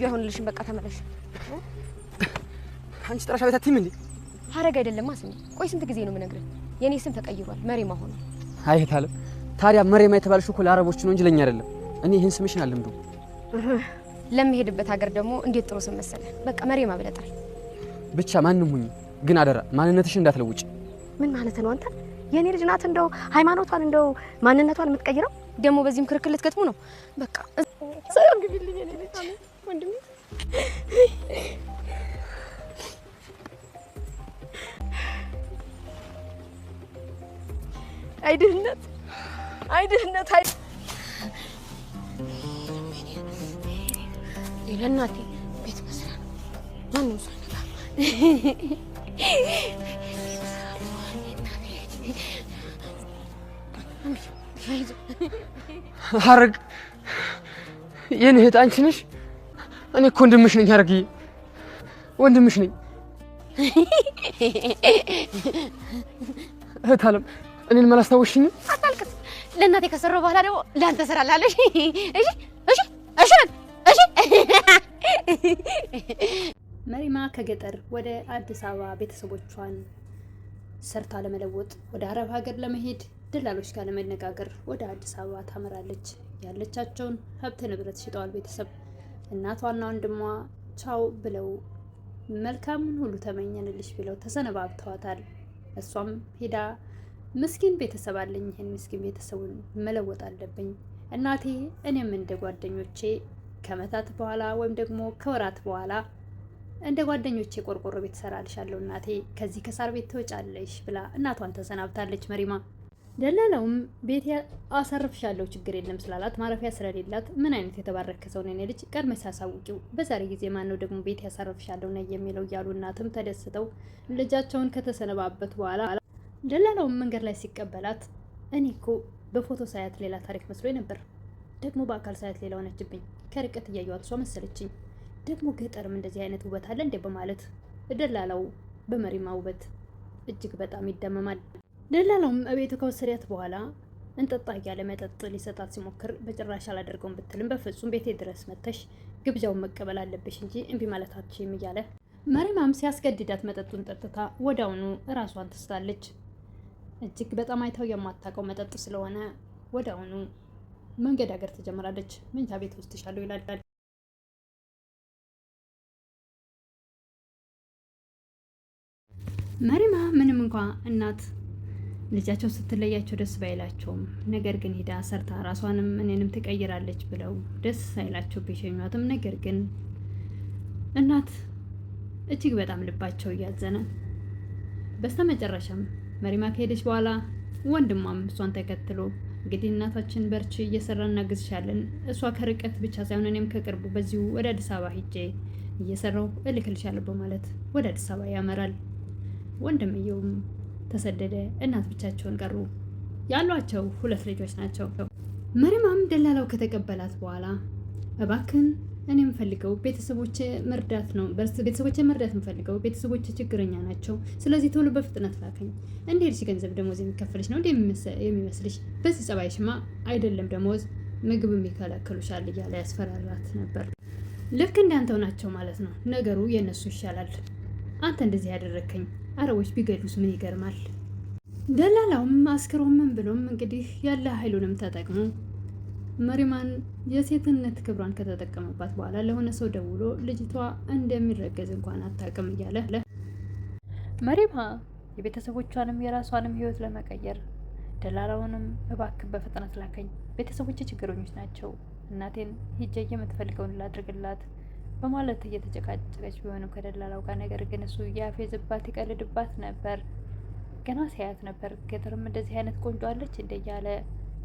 እዚሁ አይሆንልሽም። በቃ ተመለሽ። አንቺ ጥራሻ ቤት አትይም እንዴ? ሀረግ አይደለም አስሚ። ቆይ ስንት ጊዜ ነው የምነግርህ? የኔ ስም ተቀይሯል፣ መሪማ ሆነ። አይታለም ታዲያ መሪማ የተባልሽ እኮ ለአረቦች ነው እንጂ ለኛ አይደለም። እኔ ይሄን ስምሽን አልለምደው። ለምሄድበት ሀገር ደግሞ እንዴት ጥሩ ስም መሰለ። በቃ መሪማ ብለህ ጥራኝ። ብቻ ማንንም ሁኚ፣ ግን አደራ ማንነትሽን እንዳትለውጪ። ምን ማለት ነው አንተ? የኔ ልጅ ናት እንደው ሃይማኖቷን እንደው ማንነቷን የምትቀይረው? ደግሞ በዚህም ክርክር ልትገጥሙ ነው? በቃ ሰላም ግቢልኝ የኔ ልጅ ወንድሜ። አይድህነት ለእናቴ ቤት መስላ ማንም ሰው ሀረግ የኔ እህት አንቺ ነሽ? እኔ እኮ ወንድምሽ ነኝ ሀረግዬ፣ ወንድምሽ ነኝ። እህት አለም እኔን ማላስታወሽኝ? አታልቅስ። ለእናቴ ከሰራው በኋላ ደግሞ ለአንተ ሰራላለሽ። እሺ። መሪማ ከገጠር ወደ አዲስ አበባ ቤተሰቦቿን ሰርታ ለመለወጥ ወደ አረብ ሀገር ለመሄድ ደላሎች ጋር ለመነጋገር ወደ አዲስ አበባ ታመራለች። ያለቻቸውን ሀብት ንብረት ሽጠዋል ቤተሰብ። እናቷና ወንድሟ ቻው ብለው መልካሙን ሁሉ ተመኘንልሽ ብለው ተሰነባብተዋታል። እሷም ሄዳ ምስኪን ቤተሰብ አለኝ፣ ይሄን ምስኪን ቤተሰቡን መለወጥ አለብኝ እናቴ፣ እኔም እንደ ጓደኞቼ ከመታት በኋላ ወይም ደግሞ ከወራት በኋላ እንደ ጓደኞቼ ቆርቆሮ ቤት ሰራልሻለሁ እናቴ፣ ከዚህ ከሳር ቤት ትወጫለሽ ብላ እናቷን ተሰናብታለች መሪማ። ደላላውም ቤት አሳርፍሻለሁ ችግር የለም ስላላት ማረፊያ ስለሌላት ምን አይነት የተባረከ ሰው ነው ልጅ ቀድመሽ ሳሳውቂው፣ በዛሬ ጊዜ ማን ነው ደግሞ ቤት ያሳርፍሻለሁ ነው የሚለው እያሉ እናትም ተደስተው ልጃቸውን ከተሰነባበት በኋላ ደላላውም መንገድ ላይ ሲቀበላት እኔ እኮ በፎቶ ሳያት ሌላ ታሪክ መስሎኝ ነበር፣ ደግሞ በአካል ሳያት ሌላ ሆነችብኝ፣ ከርቀት እያየኋት እሷ መሰለችኝ፣ ደግሞ ገጠርም እንደዚህ አይነት ውበት አለ እንዴ በማለት ደላላው በመሪማ ውበት እጅግ በጣም ይደመማል። ደላላውም እቤቱ ከወሰዳት በኋላ እንጠጣ እያለ መጠጥ ሊሰጣት ሲሞክር በጭራሽ አላደርገውም ብትልም በፍጹም ቤቴ ድረስ መተሽ ግብዣውን መቀበል አለብሽ እንጂ እምቢ ማለት አትችይም እያለ መሪማም ሲያስገድዳት መጠጡን ጠጥታ ወዲያውኑ እራሷን ትስታለች። እጅግ በጣም አይታው የማታውቀው መጠጥ ስለሆነ ወዲያውኑ መንገድ ሀገር ትጀምራለች። መኝታ ቤት ወስድሻለሁ ይላል። መሪማ ምንም እንኳ እናት ልጃቸው ስትለያቸው ደስ ባይላቸውም ነገር ግን ሄዳ ሰርታ ራሷንም እኔንም ትቀይራለች ብለው ደስ ሳይላቸው ቢሸኟትም ነገር ግን እናት እጅግ በጣም ልባቸው እያዘነ በስተመጨረሻም መሪማ ከሄደች በኋላ ወንድሟም እሷን ተከትሎ እንግዲህ እናታችን በርቺ እየሰራን እናግዝሻለን፣ እሷ ከርቀት ብቻ ሳይሆን እኔም ከቅርቡ በዚሁ ወደ አዲስ አበባ ሂጄ እየሰራው እልክልሻለሁ በማለት ወደ አዲስ አበባ ያመራል። ወንድምየውም ተሰደደ። እናት ብቻቸውን ቀሩ። ያሏቸው 2 ልጆች ናቸው። መሪማም ደላላው ከተቀበላት በኋላ እባክን እኔ የምፈልገው ቤተሰቦቼ መርዳት ነው፣ ቤተሰቦቼ መርዳት የምፈልገው ቤተሰቦቼ ችግረኛ ናቸው፣ ስለዚህ ቶሎ በፍጥነት ላከኝ። እንዴት ገንዘብ ደሞዝ የሚከፈልሽ ነው የሚመስልሽ? በዚህ ጸባይሽማ አይደለም ደሞዝ ምግብም ይከለክሉሻል እያለ ያስፈራራት ነበር። ልክ እንዳንተው ናቸው ማለት ነው፣ ነገሩ የእነሱ ይሻላል። አንተ እንደዚህ ያደረከኝ አረቦች ቢገሉስ ምን ይገርማል? ደላላውም አስክሮም ምን ብሎም እንግዲህ ያለ ኃይሉንም ተጠቅሞ መሪማን የሴትነት ክብሯን ከተጠቀመባት በኋላ ለሆነ ሰው ደውሎ ልጅቷ እንደሚረገዝ እንኳን አታውቅም እያለ መሪማ የቤተሰቦቿንም የራሷንም ህይወት ለመቀየር ደላላውንም እባክህ በፍጥነት ላከኝ፣ ቤተሰቦቼ ችግረኞች ናቸው፣ እናቴን ሂጄ የምትፈልገውን ላድርግላት በማለት እየተጨቃጨቀች ቢሆንም ከደላላው ጋር ነገር ግን እሱ ያፌዝባት ይቀልድባት ነበር። ገና ሲያያት ነበር ገጠርም እንደዚህ አይነት ቆንጆ አለች እንደ እያለ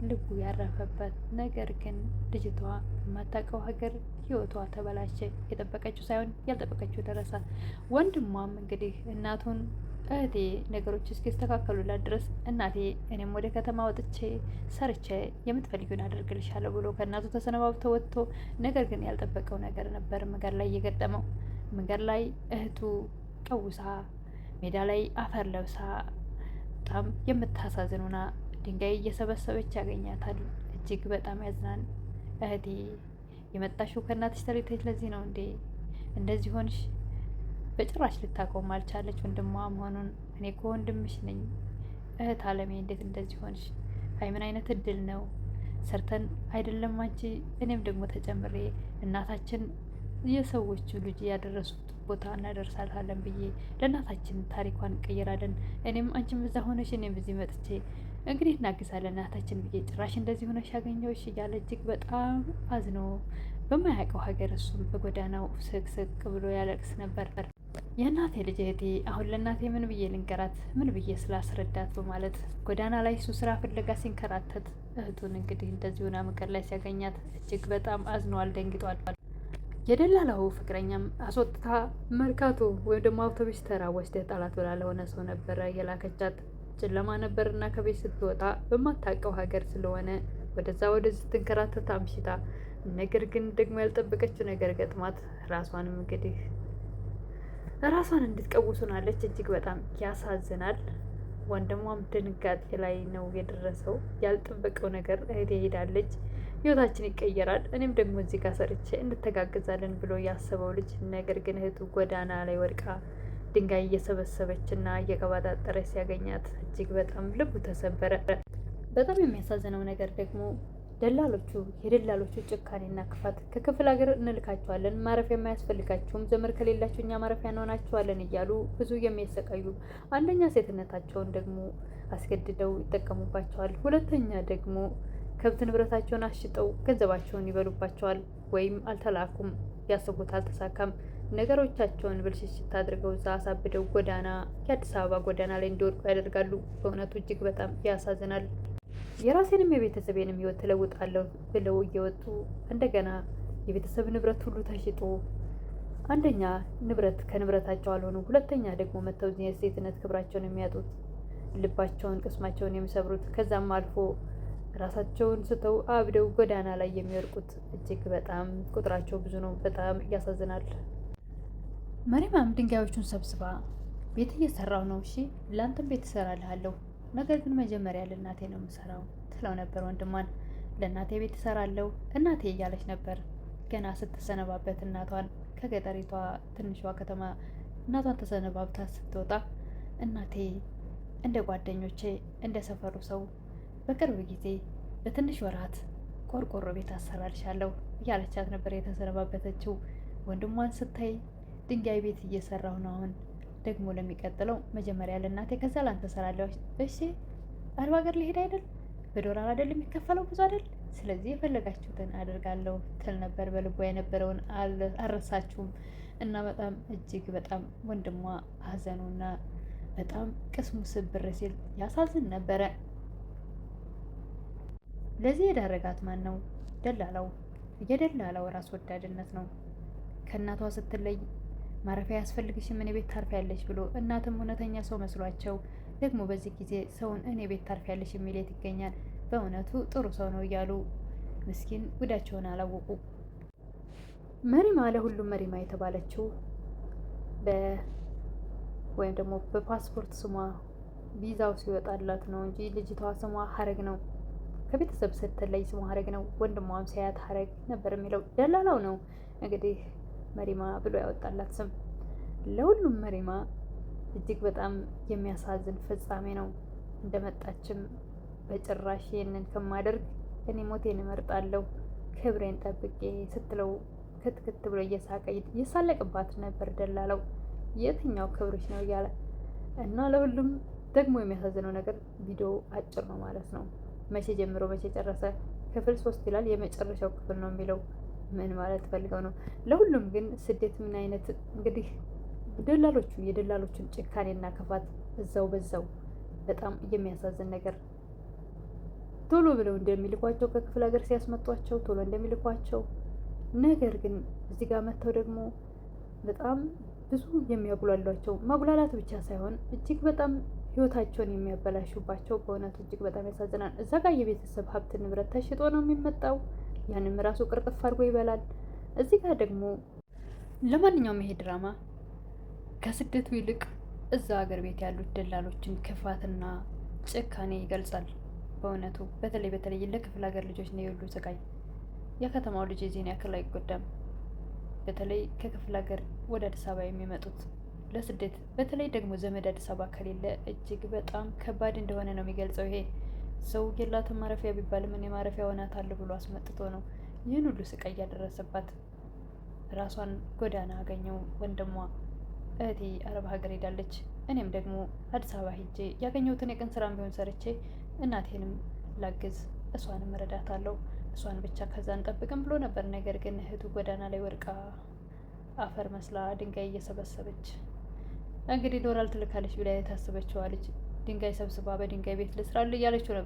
ልቡ ያረፈበት። ነገር ግን ልጅቷ የማታውቀው ሀገር ህይወቷ ተበላሸ። የጠበቀችው ሳይሆን ያልጠበቀችው ደረሳት። ወንድሟም እንግዲህ እናቱን እህቴ ነገሮች እስኪስተካከሉላት ድረስ እናቴ እኔም ወደ ከተማ ወጥቼ ሰርቼ የምትፈልጊውን አደርግልሻለሁ ብሎ ከእናቱ ተሰነባብቶ ወጥቶ፣ ነገር ግን ያልጠበቀው ነገር ነበር መንገድ ላይ እየገጠመው። መንገድ ላይ እህቱ ቀውሳ ሜዳ ላይ አፈር ለብሳ በጣም የምታሳዝኑና ድንጋይ እየሰበሰበች ያገኛታል። እጅግ በጣም ያዝናል። እህቴ የመጣሽው ከእናትሽ ተለይተሽ ለዚህ ነው እንዴ እንደዚህ ሆንሽ? በጭራሽ ልታቆም አልቻለች ወንድሟ መሆኑን። እኔ እኮ ወንድምሽ ነኝ እህት አለሜ፣ እንዴት እንደዚህ ሆንሽ? አይ ምን አይነት እድል ነው ሰርተን አይደለም አንቺ እኔም ደግሞ ተጨምሬ እናታችን የሰዎቹ ልጅ ያደረሱት ቦታ እናደርሳታለን ብዬ ለእናታችን ታሪኳን እንቀይራለን። እኔም አንቺም እዛ ሆነሽ እኔም እዚህ መጥቼ እንግዲህ እናግዛለን እናታችን ብዬ ጭራሽ እንደዚህ ሆነሽ ያገኘሁሽ እያለ እጅግ በጣም አዝኖ በማያውቀው ሀገር እሱም በጎዳናው ስቅስቅ ብሎ ያለቅስ ነበር። የእናቴ ልጅ እህቴ አሁን ለእናቴ ምን ብዬ ልንገራት፣ ምን ብዬ ስላስረዳት በማለት ጎዳና ላይ እሱ ስራ ፍለጋ ሲንከራተት እህቱን እንግዲህ እንደዚህ ሆና መንገድ ላይ ሲያገኛት እጅግ በጣም አዝኗል፣ ደንግጧል። የደላላው ፍቅረኛም አስወጥታ መርካቶ ወይም ደግሞ አውቶቡስ ተራ ወስደህ ጣላት ብላ ለሆነ ሰው ነበረ የላከቻት። ጨለማ ነበርና ከቤት ስትወጣ በማታውቀው ሀገር ስለሆነ ወደዛ ወደዚህ ስትንከራተት አምሽታ፣ ነገር ግን ደግሞ ያልጠበቀችው ነገር ገጥማት ራሷንም እንግዲህ ራሷን እንድትቀውስ ሆናለች። እጅግ በጣም ያሳዝናል። ወንድሟም ድንጋጤ ላይ ነው የደረሰው። ያልጠበቀው ነገር እህቴ ሄዳለች፣ ህይወታችን ይቀየራል፣ እኔም ደግሞ እዚህ ጋር ሰርቼ እንተጋግዛለን ብሎ ያሰበው ልጅ፣ ነገር ግን እህቱ ጎዳና ላይ ወድቃ ድንጋይ እየሰበሰበች እና እየቀባጣጠረች ሲያገኛት እጅግ በጣም ልቡ ተሰበረ። በጣም የሚያሳዝነው ነገር ደግሞ የደላሎቹ ጭካኔና ክፋት ከክፍለ ሀገር እንልካቸዋለን፣ ማረፊያ የማያስፈልጋቸውም፣ ዘመድ ከሌላቸው እኛ ማረፊያ እንሆናቸዋለን እያሉ ብዙ የሚያሰቃዩ፣ አንደኛ ሴትነታቸውን ደግሞ አስገድደው ይጠቀሙባቸዋል፣ ሁለተኛ ደግሞ ከብት ንብረታቸውን አሽጠው ገንዘባቸውን ይበሉባቸዋል። ወይም አልተላኩም፣ ያሰቡት አልተሳካም፣ ነገሮቻቸውን ብልሽሽት አድርገው እዛ አሳብደው ጎዳና የአዲስ አበባ ጎዳና ላይ እንዲወድቁ ያደርጋሉ። በእውነቱ እጅግ በጣም ያሳዝናል። የራሴንም የቤተሰቤንም ህይወት ትለውጣለሁ ብለው እየወጡ እንደገና የቤተሰብ ንብረት ሁሉ ተሽጦ አንደኛ ንብረት ከንብረታቸው አልሆኑ፣ ሁለተኛ ደግሞ መተው የሴትነት ክብራቸውን የሚያጡት፣ ልባቸውን ቅስማቸውን የሚሰብሩት፣ ከዛም አልፎ ራሳቸውን ስተው አብደው ጎዳና ላይ የሚወድቁት እጅግ በጣም ቁጥራቸው ብዙ ነው። በጣም ያሳዝናል። መሪማም ድንጋዮቹን ሰብስባ ቤት እየሰራው ነው፣ እሺ ለአንተም ቤት እሰራልሃለሁ፣ ነገር ግን መጀመሪያ ለእናቴ ነው የምሰራው ትለው ነበር ወንድሟን። ለእናቴ ቤት እሰራለሁ እናቴ እያለች ነበር ገና ስትሰነባበት እናቷን ከገጠሪቷ ትንሿ ከተማ እናቷን ተሰነባብታ ስትወጣ፣ እናቴ እንደ ጓደኞቼ እንደ ሰፈሩ ሰው በቅርብ ጊዜ በትንሽ ወራት ቆርቆሮ ቤት አሰራልሻለሁ እያለቻት ነበር የተሰነባበተችው። ወንድሟን ስታይ ድንጋይ ቤት እየሰራሁ ነው፣ አሁን ደግሞ ለሚቀጥለው መጀመሪያ ለእናቴ ከዛ ላንተ እሰራለሁ። እሺ አረብ ሀገር ሊሄድ አይደል? በዶላር አይደል የሚከፈለው ብዙ አይደል? ስለዚህ የፈለጋችሁትን አደርጋለሁ ትል ነበር። በልቧ የነበረውን አልረሳችሁም። እና በጣም እጅግ በጣም ወንድሟ ሀዘኑና በጣም ቅስሙ ስብር ሲል ያሳዝን ነበረ። ለዚህ የዳረጋት ማን ነው? ደላላው። የደላላው ራስ ወዳድነት ነው። ከእናቷ ስትለይ ማረፊያ ያስፈልግሽም እኔ ቤት ታርፊያለሽ ብሎ እናትም እውነተኛ ሰው መስሏቸው ደግሞ በዚህ ጊዜ ሰውን እኔ ቤት ታርፊያለሽ የሚል የት ይገኛል? በእውነቱ ጥሩ ሰው ነው እያሉ ምስኪን ጉዳቸውን አላወቁ። መሪማ ለሁሉም መሪማ የተባለችው ወይም ደግሞ በፓስፖርት ስሟ ቪዛው ሲወጣላት ነው እንጂ ልጅቷ ስሟ ሀረግ ነው። ከቤተሰብ ስትለይ ስሟ ሀረግ ነው። ወንድሟም ሲያት ሀረግ ነበር የሚለው። ደላላው ነው እንግዲህ መሪማ ብሎ ያወጣላት ስም። ለሁሉም መሪማ እጅግ በጣም የሚያሳዝን ፍጻሜ ነው። እንደመጣችም በጭራሽ ይህንን ከማደርግ እኔ ሞቴን እመርጣለሁ ክብሬን ጠብቄ ስትለው ክትክት ብሎ እየሳቀ ይሳለቅባት ነበር ደላላው። የትኛው ክብርሽ ነው እያለ እና ለሁሉም ደግሞ የሚያሳዝነው ነገር ቪዲዮ አጭር ነው ማለት ነው። መቼ ጀምሮ መቼ ጨረሰ? ክፍል 3 ይላል። የመጨረሻው ክፍል ነው የሚለው ምን ማለት ፈልገው ነው? ለሁሉም ግን ስደት ምን አይነት እንግዲህ የደላሎቹን ጭካኔና ክፋት እዛው በዛው በጣም የሚያሳዝን ነገር ቶሎ ብለው እንደሚልኳቸው ከክፍለ ሀገር ሲያስመጧቸው ቶሎ እንደሚልኳቸው፣ ነገር ግን እዚህ ጋር መጥተው ደግሞ በጣም ብዙ የሚያጉላሏቸው ማጉላላት ብቻ ሳይሆን እጅግ በጣም ህይወታቸውን የሚያበላሹባቸው በእውነቱ እጅግ በጣም ያሳዝናል። እዛ ጋር የቤተሰብ ሀብት ንብረት ተሽጦ ነው የሚመጣው። ያንም ራሱ ቅርጥፍ አድርጎ ይበላል። እዚህ ጋር ደግሞ ለማንኛውም ይሄ ድራማ ከስደቱ ይልቅ እዛ ሀገር ቤት ያሉት ደላሎችን ክፋትና ጭካኔ ይገልጻል። በእውነቱ በተለይ ለክፍለ ሀገር ልጆች ነው የሁሉ ስቃይ። የከተማው ልጅ የዚህን ያክል አይጎዳም። በተለይ ከክፍለ ሀገር ወደ አዲስ አበባ የሚመጡት ለስደት፣ በተለይ ደግሞ ዘመድ አዲስ አበባ ከሌለ እጅግ በጣም ከባድ እንደሆነ ነው የሚገልጸው። ይሄ ሰው የላትም ማረፊያ ቢባልም እኔ ማረፊያ ሆናታል ብሎ አስመጥቶ ነው ይህን ሁሉ ስቃይ እያደረሰባት። ራሷን ጎዳና አገኘው ወንድሟ። እህቴ አረብ ሀገር ሄዳለች፣ እኔም ደግሞ አዲስ አበባ ሄጄ ያገኘሁትን የቀን ስራም ቢሆን ሰርቼ እናቴንም ላግዝ፣ እሷንም እረዳታለሁ፣ እሷን ብቻ ከዛ እንጠብቅም ብሎ ነበር። ነገር ግን እህቱ ጎዳና ላይ ወድቃ አፈር መስላ ድንጋይ እየሰበሰበች እንግዲህ ዶላር ትልካለች ብላ የታሰበችዋ ልጅ ድንጋይ ሰብስባ በድንጋይ ቤት ልስራል እያለችው ነበር።